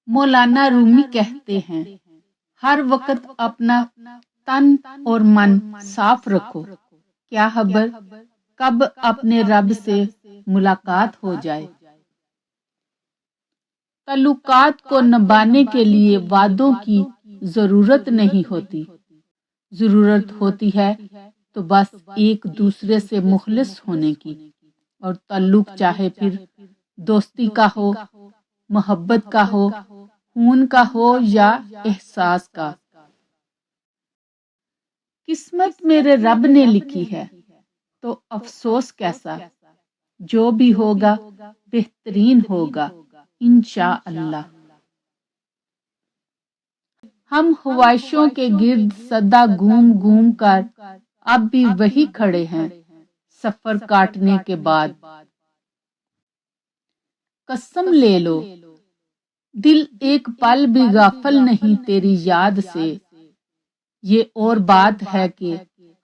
مولانا رومی کہتے ہیں، ہر وقت اپنا تن اور من صاف رکھو، کیا خبر کب اپنے رب سے ملاقات ہو جائے۔ تعلقات کو نبھانے کے لیے وعدوں کی ضرورت نہیں ہوتی، ضرورت ہوتی ہے تو بس ایک دوسرے سے مخلص ہونے کی، اور تعلق چاہے پھر دوستی کا ہو، محبت کا ہو، خون کا ہو یا احساس کا۔ قسمت میرے رب نے لکھی ہے تو افسوس کیسا، جو بھی ہوگا بہترین ہوگا انشاءاللہ۔ ہم خواہشوں کے گرد سدا گھوم گھوم کر اب بھی وہی کھڑے ہیں سفر کاٹنے کے بعد۔ قسم لے لو دل ایک پل بھی غافل نہیں تیری یاد سے، یہ اور بات ہے کہ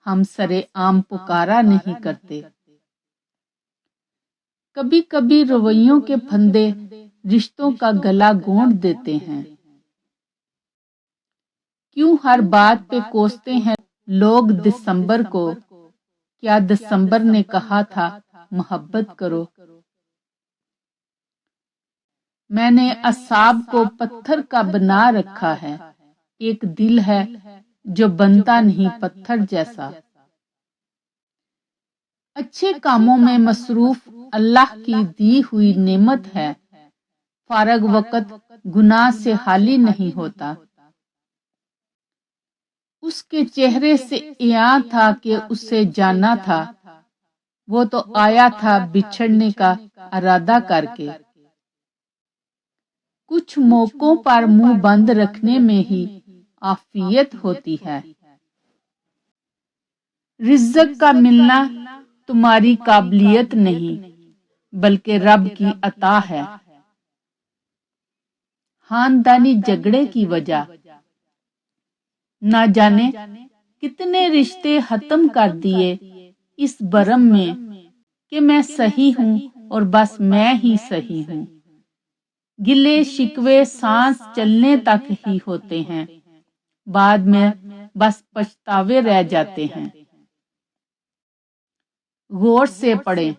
ہم سرے عام پکارا نہیں کرتے۔ کبھی کبھی رویوں کے پھندے رشتوں کا گلا گھونٹ دیتے ہیں، کیوں ہر بات پہ کوستے ہیں لوگ دسمبر کو، کیا دسمبر نے کہا تھا محبت کرو۔ میں نے اعصاب کو پتھر کا بنا رکھا ہے، ایک دل ہے جو بنتا نہیں پتھر جیسا۔ اچھے کاموں میں مصروف اللہ کی دی ہوئی نعمت ہے، فارغ وقت گناہ سے خالی نہیں ہوتا۔ اس کے چہرے سے عیاں تھا کہ اسے جانا تھا، وہ تو آیا تھا بچھڑنے کا ارادہ کر کے۔ کچھ موقعوں پر منہ بند رکھنے میں ہی عافیت ہوتی ہے۔ رزق کا ملنا تمہاری قابلیت نہیں بلکہ رب کی عطا ہے۔ خاندانی جھگڑے کی وجہ نہ جانے کتنے رشتے ختم کر دیے اس برم میں کہ میں صحیح ہوں اور بس میں ہی صحیح ہوں۔ گلے شکوے سانس چلنے تک ہی ہوتے ہیں، بعد میں بس پچھتاوے رہ جاتے ہیں۔ غور سے پڑھیں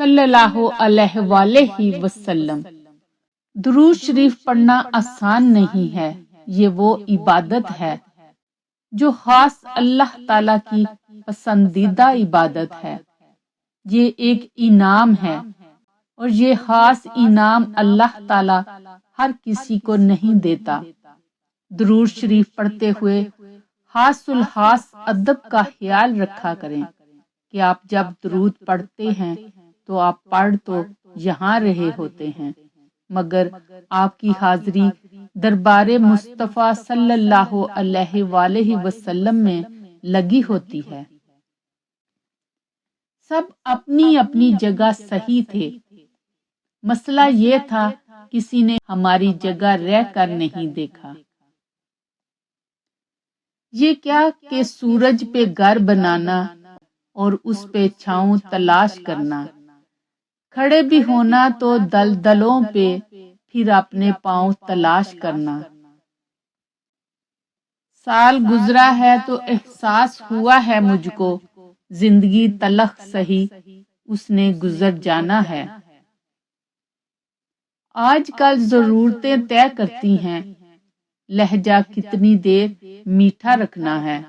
صلی اللہ علیہ وآلہ وسلم۔ درود شریف پڑھنا آسان نہیں ہے، یہ وہ عبادت ہے جو خاص اللہ تعالی کی پسندیدہ عبادت ہے۔ یہ ایک انعام ہے اور یہ خاص انعام اللہ تعالی ہر کسی کو نہیں دیتا۔ درود شریف پڑھتے ہوئے خاص الخاص ادب کا خیال رکھا کریں کہ آپ جب درود پڑھتے ہیں تو آپ پڑھ تو یہاں رہے ہوتے ہیں مگر آپ کی حاضری دربار مصطفیٰ صلی اللہ علیہ وآلہ وسلم میں لگی ہوتی ہے۔ سب اپنی اپنی جگہ صحیح تھے، مسئلہ یہ تھا کسی نے ہماری جگہ رہ کر نہیں دیکھا۔ یہ کیا کہ سورج پہ گھر بنانا اور اس پہ چھاؤں تلاش کرنا، کھڑے بھی ہونا تو دلدلوں پہ پھر اپنے پاؤں تلاش کرنا۔ سال گزرا ہے تو احساس ہوا ہے مجھ کو، زندگی تلخ سہی اس نے گزر جانا ہے۔ آج کل ضرورتیں طے کرتی ہیں، لہجہ کتنی دیر میٹھا رکھنا ہے۔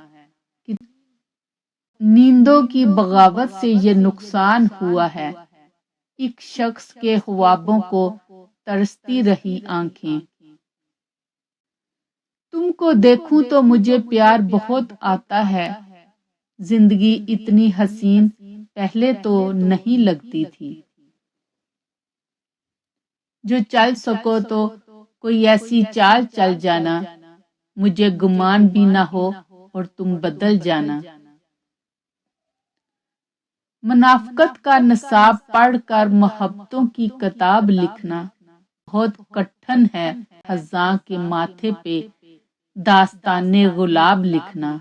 نیندوں کی بغاوت سے یہ نقصان ہوا ہے، ایک شخص کے خوابوں کو ترستی رہی آنکھیں۔ تم کو دیکھوں تو مجھے پیار بہت آتا ہے، زندگی اتنی حسین پہلے تو نہیں لگتی تھی۔ جو چل سکو تو کوئی ایسی چال چل جانا، مجھے گمان بھی نہ ہو اور تم بدل جانا۔ منافقت کا نصاب پڑھ کر محبتوں کی کتاب لکھنا بہت کٹھن ہے، خزاں کے ماتھے پہ داستان گلاب لکھنا۔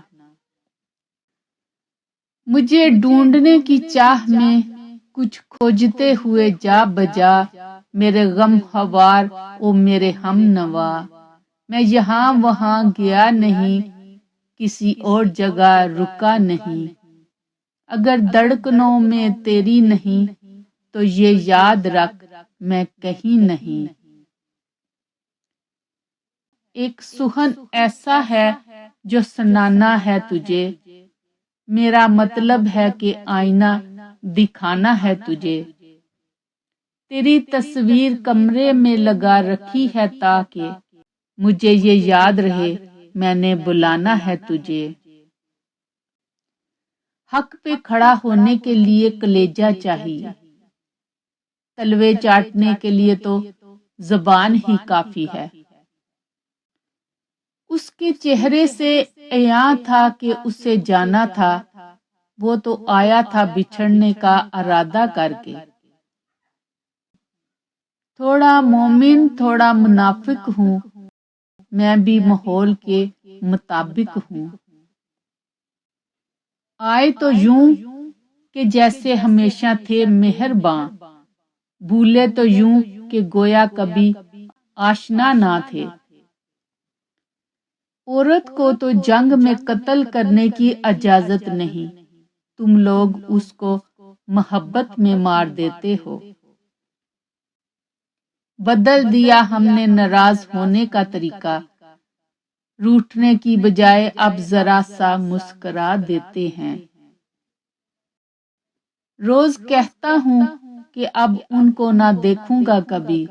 مجھے ڈھونڈنے کی چاہ میں کچھ کھوجتے ہوئے جا بجا میرے غم خوار او میرے ہم نوا، میں یہاں وہاں گیا نہیں، کسی اور جگہ رکا نہیں، اگر دھڑکنوں میں تیری نہیں تو یہ یاد رکھ میں کہیں نہیں۔ ایک سخن ایسا ہے جو سنانا ہے تجھے، میرا مطلب ہے کہ آئینہ دکھانا ہے تجھے، تیری تصویر کمرے میں لگا رکھی ہے تاکہ مجھے یہ یاد رہے میں نے بلانا ہے تجھے۔ حق پہ کھڑا ہونے کے لیے کلیجہ چاہیے، تلوے چاٹنے کے لیے تو زبان ہی کافی ہے۔ اس کے چہرے سے عیاں تھا کہ اسے جانا تھا، وہ تو آیا تھا بچھڑنے کا ارادہ کر کے۔ تھوڑا مومن تھوڑا منافق ہوں، میں بھی ماحول کے مطابق ہوں۔ آئے تو یوں کہ جیسے ہمیشہ تھے مہرباں، بھولے تو یوں کہ گویا کبھی آشنا نہ تھے۔ عورت کو تو جنگ میں قتل کرنے کی اجازت نہیں، تم لوگ اس کو محبت میں مار دیتے ہو۔ بدل دیا ہم نے ناراض ہونے کا طریقہ، روٹھنے کی بجائے اب ذرا سا مسکرا دیتے ہیں۔ روز کہتا ہوں کہ اب ان کو نہ دیکھوں گا کبھی،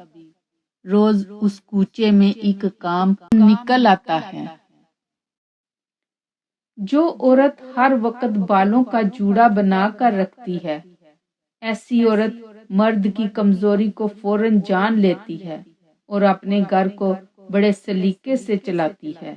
روز اس کوچے میں ایک کام نکل آتا ہے۔ جو عورت ہر وقت بالوں کا جوڑا بنا کر رکھتی ہے، ایسی عورت مرد کی کمزوری کو فوراً جان لیتی ہے اور اپنے گھر کو بڑے سلیقے سے چلاتی ہے۔